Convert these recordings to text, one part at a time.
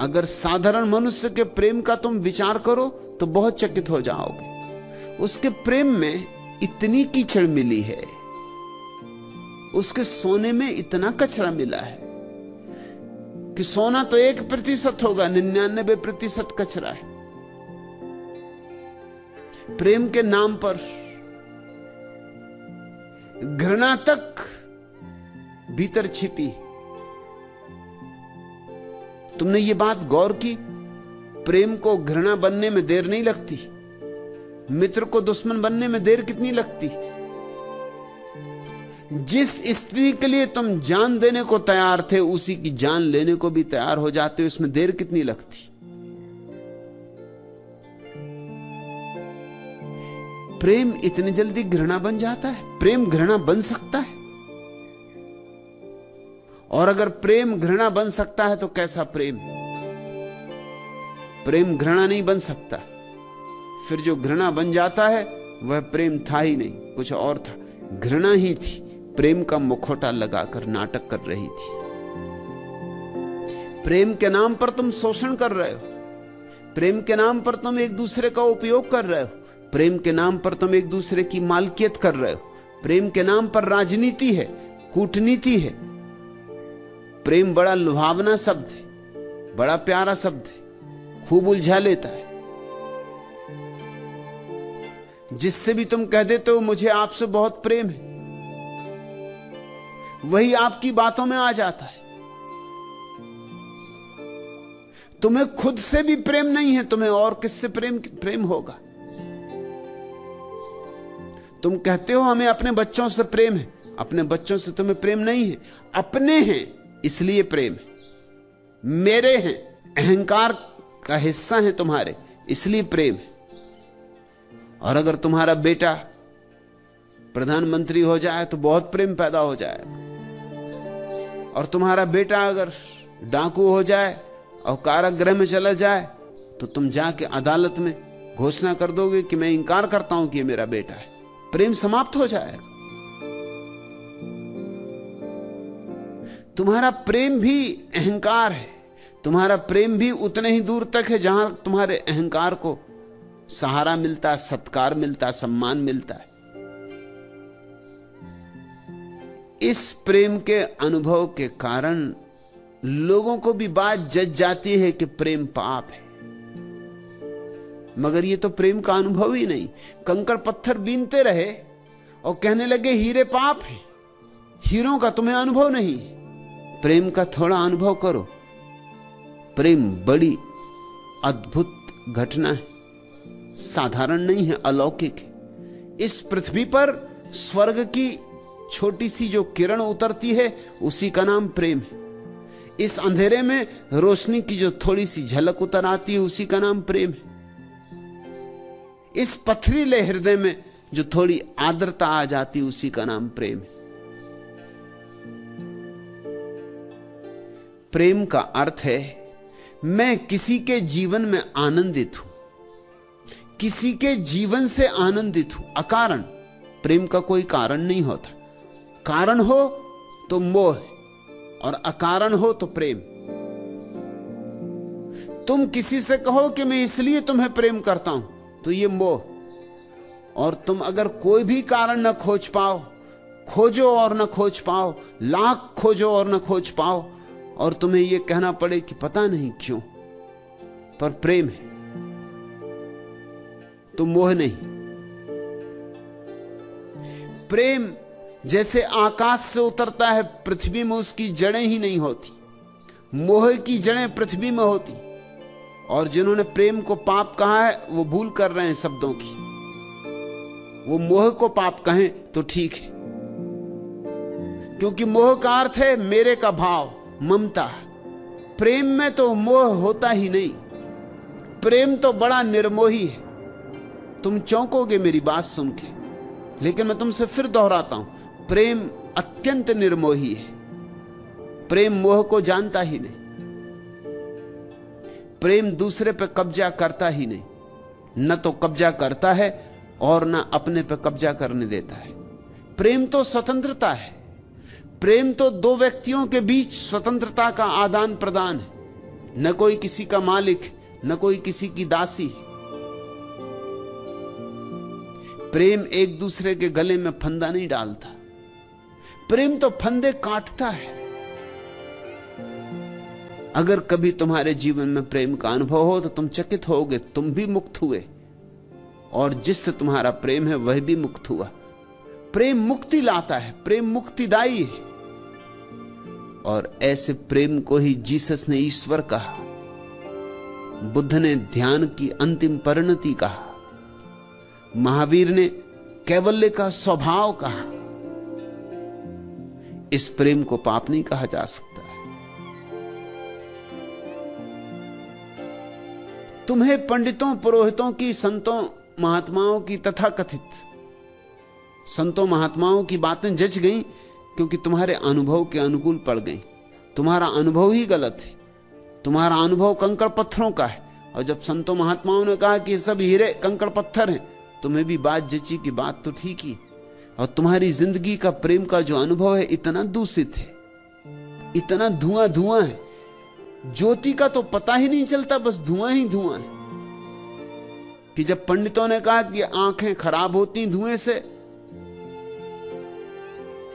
अगर साधारण मनुष्य के प्रेम का तुम विचार करो तो बहुत चकित हो जाओगे। उसके प्रेम में इतनी कीचड़ मिली है, उसके सोने में इतना कचरा मिला है कि सोना तो 1% होगा, 99% कचरा है। प्रेम के नाम पर घृणा तक भीतर छिपी। तुमने ये बात गौर की? प्रेम को घृणा बनने में देर नहीं लगती, मित्र को दुश्मन बनने में देर कितनी लगती। जिस स्त्री के लिए तुम जान देने को तैयार थे, उसी की जान लेने को भी तैयार हो जाते हो, इसमें देर कितनी लगती। प्रेम इतनी जल्दी घृणा बन जाता है? प्रेम घृणा बन सकता है? और अगर प्रेम घृणा बन सकता है तो कैसा प्रेम? प्रेम घृणा नहीं बन सकता। फिर जो घृणा बन जाता है वह प्रेम था ही नहीं, कुछ और था। घृणा ही थी, प्रेम का मुखौटा लगाकर नाटक कर रही थी। प्रेम के नाम पर तुम शोषण कर रहे हो, प्रेम के नाम पर तुम एक दूसरे का उपयोग कर रहे हो, प्रेम के नाम पर तुम एक दूसरे की मालकियत कर रहे हो, प्रेम के नाम पर राजनीति है, कूटनीति है। प्रेम बड़ा लुभावना शब्द है, बड़ा प्यारा शब्द है, खूब उलझा लेता है। जिससे भी तुम कह देते हो मुझे आपसे बहुत प्रेम है, वही आपकी बातों में आ जाता है। तुम्हें खुद से भी प्रेम नहीं है, तुम्हें और किससे प्रेम होगा? तुम कहते हो हमें अपने बच्चों से प्रेम है, अपने बच्चों से तुम्हें प्रेम नहीं है। अपने हैं इसलिए प्रेम है, मेरे हैं, अहंकार का हिस्सा है तुम्हारे, इसलिए प्रेम है। और अगर तुम्हारा बेटा प्रधानमंत्री हो जाए तो बहुत प्रेम पैदा हो जाएगा, और तुम्हारा बेटा अगर डाकू हो जाए और कारागृह में चला जाए तो तुम जाके अदालत में घोषणा कर दोगे कि मैं इंकार करता हूं कि ये मेरा बेटा है। प्रेम समाप्त हो जाएगा। तुम्हारा प्रेम भी अहंकार है, तुम्हारा प्रेम भी उतने ही दूर तक है जहां तुम्हारे अहंकार को सहारा मिलता, सत्कार मिलता, सम्मान मिलता है। इस प्रेम के अनुभव के कारण लोगों को भी बात जज जाती है कि प्रेम पाप है, मगर ये तो प्रेम का अनुभव ही नहीं। कंकड़ पत्थर बीनते रहे और कहने लगे हीरे पाप है, हीरों का तुम्हें अनुभव नहीं। प्रेम का थोड़ा अनुभव करो। प्रेम बड़ी अद्भुत घटना है, साधारण नहीं है, अलौकिक है। इस पृथ्वी पर स्वर्ग की छोटी सी जो किरण उतरती है उसी का नाम प्रेम है। इस अंधेरे में रोशनी की जो थोड़ी सी झलक उतर आती है उसी का नाम प्रेम है। इस पथरीले हृदय में जो थोड़ी आर्द्रता आ जाती है उसी का नाम प्रेम है। प्रेम का अर्थ है मैं किसी के जीवन में आनंदित हूं, किसी के जीवन से आनंदित हूं, अकारण। प्रेम का कोई कारण नहीं होता, कारण हो तो मोह और अकारण हो तो प्रेम। तुम किसी से कहो कि मैं इसलिए तुम्हें प्रेम करता हूं तो ये मोह, और तुम अगर कोई भी कारण न खोज पाओ, खोजो और न खोज पाओ, लाख खोजो और न खोज पाओ, और तुम्हें यह कहना पड़े कि पता नहीं क्यों, पर प्रेम है तो मोह नहीं। प्रेम जैसे आकाश से उतरता है, पृथ्वी में उसकी जड़ें ही नहीं होती, मोह की जड़ें पृथ्वी में होती। और जिन्होंने प्रेम को पाप कहा है वो भूल कर रहे हैं शब्दों की। वो मोह को पाप कहें तो ठीक है, क्योंकि मोह का अर्थ है मेरे का भाव, ममता। प्रेम में तो मोह होता ही नहीं, प्रेम तो बड़ा निर्मोही है। तुम चौंकोगे मेरी बात सुन के, लेकिन मैं तुमसे फिर दोहराता हूं, प्रेम अत्यंत निर्मोही है। प्रेम मोह को जानता ही नहीं, प्रेम दूसरे पे कब्जा करता ही नहीं, न तो कब्जा करता है और न अपने पे कब्जा करने देता है। प्रेम तो स्वतंत्रता है, प्रेम तो दो व्यक्तियों के बीच स्वतंत्रता का आदान प्रदान है। न कोई किसी का मालिक, न कोई किसी की दासी। प्रेम एक दूसरे के गले में फंदा नहीं डालता, प्रेम तो फंदे काटता है। अगर कभी तुम्हारे जीवन में प्रेम का अनुभव हो तो तुम चकित होगे, तुम भी मुक्त हुए और जिससे तुम्हारा प्रेम है वह भी मुक्त हुआ। प्रेम मुक्ति लाता है, प्रेम मुक्तिदायी है। और ऐसे प्रेम को ही जीसस ने ईश्वर कहा, बुद्ध ने ध्यान की अंतिम परिणति कहा, महावीर ने कैवल्य का स्वभाव कहा। इस प्रेम को पाप नहीं कहा जा सकता। तुम्हें पंडितों, पुरोहितों की, संतों, महात्माओं की, तथाकथित संतों महात्माओं की बातें जच गईं क्योंकि तुम्हारे अनुभव के अनुकूल पड़ गईं। तुम्हारा अनुभव ही गलत है, तुम्हारा अनुभव कंकड़ पत्थरों का है। और जब संतों महात्माओं ने कहा कि सब हीरे कंकड़ पत्थर हैं, तुम्हें भी बात जची कि बात तो ठीक ही। और तुम्हारी जिंदगी का प्रेम का जो अनुभव है इतना दूषित है, इतना धुआं धुआं है, ज्योति का तो पता ही नहीं चलता, बस धुआं ही धुआं है। कि जब पंडितों ने कहा कि आंखें खराब होती धुएं से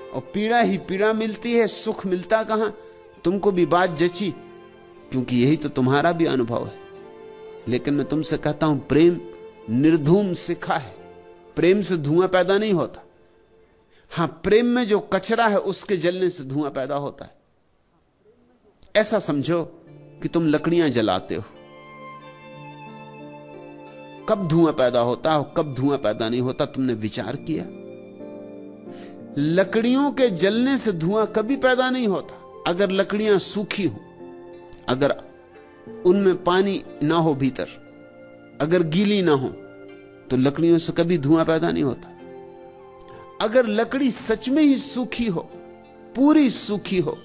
और पीड़ा ही पीड़ा मिलती है, सुख मिलता कहां, तुमको भी बात जची क्योंकि यही तो तुम्हारा भी अनुभव है। लेकिन मैं तुमसे कहता हूं, प्रेम निर्धूम शिखा है, प्रेम से धुआं पैदा नहीं होता। हां, प्रेम में जो कचरा है उसके जलने से धुआं पैदा होता है। ऐसा समझो कि तुम लकड़ियां जलाते हो, कब धुआं पैदा होता है और कब धुआं पैदा नहीं होता, तुमने विचार किया? लकड़ियों के जलने से धुआं कभी पैदा नहीं होता। अगर लकड़ियां सूखी हो, अगर उनमें पानी ना हो भीतर, अगर गीली ना हो, तो लकड़ियों से कभी धुआं पैदा नहीं होता। अगर लकड़ी सच में ही सूखी हो, पूरी सूखी हो,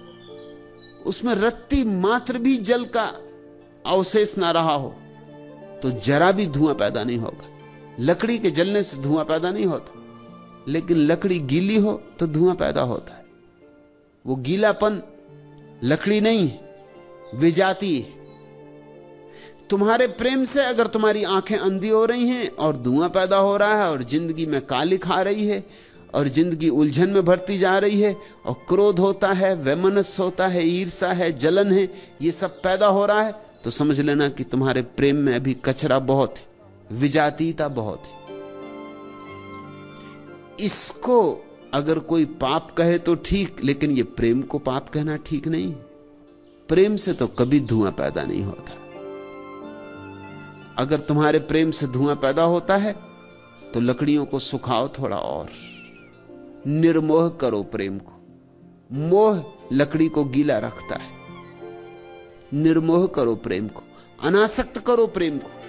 उसमें रत्ती मात्र भी जल का अवशेष ना रहा हो, तो जरा भी धुआं पैदा नहीं होगा। लकड़ी के जलने से धुआं पैदा नहीं होता। लेकिन लकड़ी गीली हो तो धुआं पैदा होता है। वो गीलापन लकड़ी नहीं है, विजाती है। तुम्हारे प्रेम से अगर तुम्हारी आंखें अंधी हो रही हैं और धुआं पैदा हो रहा है और जिंदगी में काली खा रही है और जिंदगी उलझन में भरती जा रही है और क्रोध होता है, वैमनस्य होता है, ईर्ष्या है, जलन है, ये सब पैदा हो रहा है, तो समझ लेना कि तुम्हारे प्रेम में अभी कचरा बहुत है, विजातीयता बहुत है। इसको अगर कोई पाप कहे तो ठीक, लेकिन ये प्रेम को पाप कहना ठीक नहीं। प्रेम से तो कभी धुआं पैदा नहीं होता। अगर तुम्हारे प्रेम से धुआं पैदा होता है तो लकड़ियों को सुखाओ थोड़ा और, निर्मोह करो प्रेम को। मोह लकड़ी को गीला रखता है। निर्मोह करो प्रेम को, अनासक्त करो प्रेम को।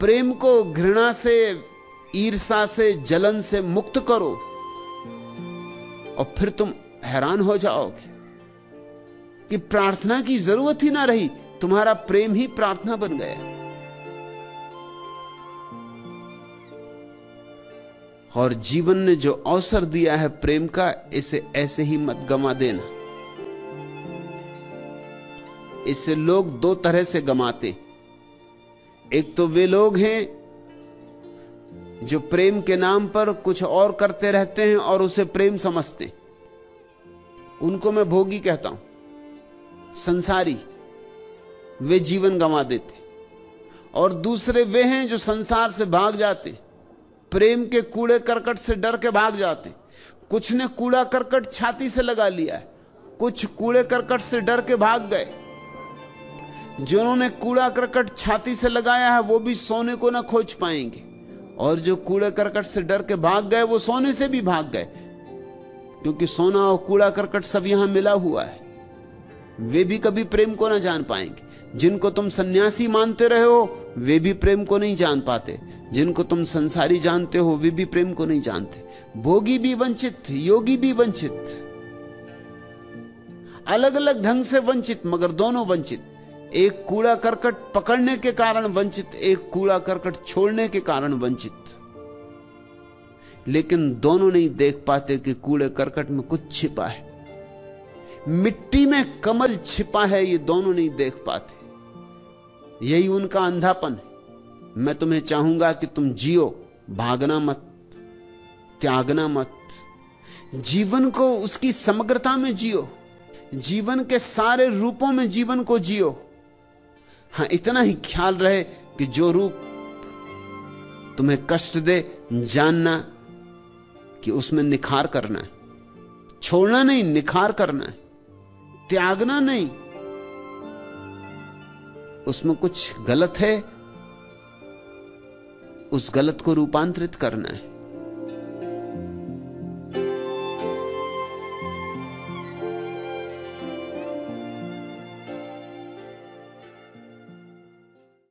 प्रेम को घृणा से, ईर्ष्या से, जलन से मुक्त करो और फिर तुम हैरान हो जाओगे कि प्रार्थना की जरूरत ही ना रही, तुम्हारा प्रेम ही प्रार्थना बन गया। और जीवन ने जो अवसर दिया है प्रेम का, इसे ऐसे ही मत गंवा देना। इससे लोग दो तरह से गंवाते। एक तो वे लोग हैं जो प्रेम के नाम पर कुछ और करते रहते हैं और उसे प्रेम समझते, उनको मैं भोगी कहता हूं, संसारी, वे जीवन गंवा देते। और दूसरे वे हैं जो संसार से भाग जाते, प्रेम के कूड़े करकट से डर के भाग जाते। कुछ ने कूड़ा करकट छाती से लगा लिया है, कुछ कूड़े करकट से डर के भाग गए। जिन्होंने कूड़ा करकट छाती से लगाया है वो भी सोने को ना खोज पाएंगे, और जो कूड़े करकट से डर के भाग गए वो सोने से भी भाग गए, क्योंकि सोना और कूड़ा करकट सब यहां मिला हुआ है। वे भी कभी प्रेम को ना जान पाएंगे। जिनको तुम सन्यासी मानते रहे हो वे भी प्रेम को नहीं जान पाते, जिनको तुम संसारी जानते हो वे भी प्रेम को नहीं जानते। भोगी भी वंचित, योगी भी वंचित, अलग अलग ढंग से वंचित, मगर दोनों वंचित। एक कूड़ा करकट पकड़ने के कारण वंचित, एक कूड़ा करकट छोड़ने के कारण वंचित। लेकिन दोनों नहीं देख पाते कि कूड़े करकट में कुछ छिपा है। मिट्टी में कमल छिपा है, ये दोनों नहीं देख पाते। यही उनका अंधापन है। मैं तुम्हें चाहूंगा कि तुम जियो, भागना मत, त्यागना मत। जीवन को उसकी समग्रता में जियो, जीवन के सारे रूपों में जीवन को जियो। हां, इतना ही ख्याल रहे कि जो रूप तुम्हें कष्ट दे, जानना कि उसमें निखार करना है। छोड़ना नहीं, निखार करना है। त्यागना नहीं, उसमें कुछ गलत है, उस गलत को रूपांतरित करना है।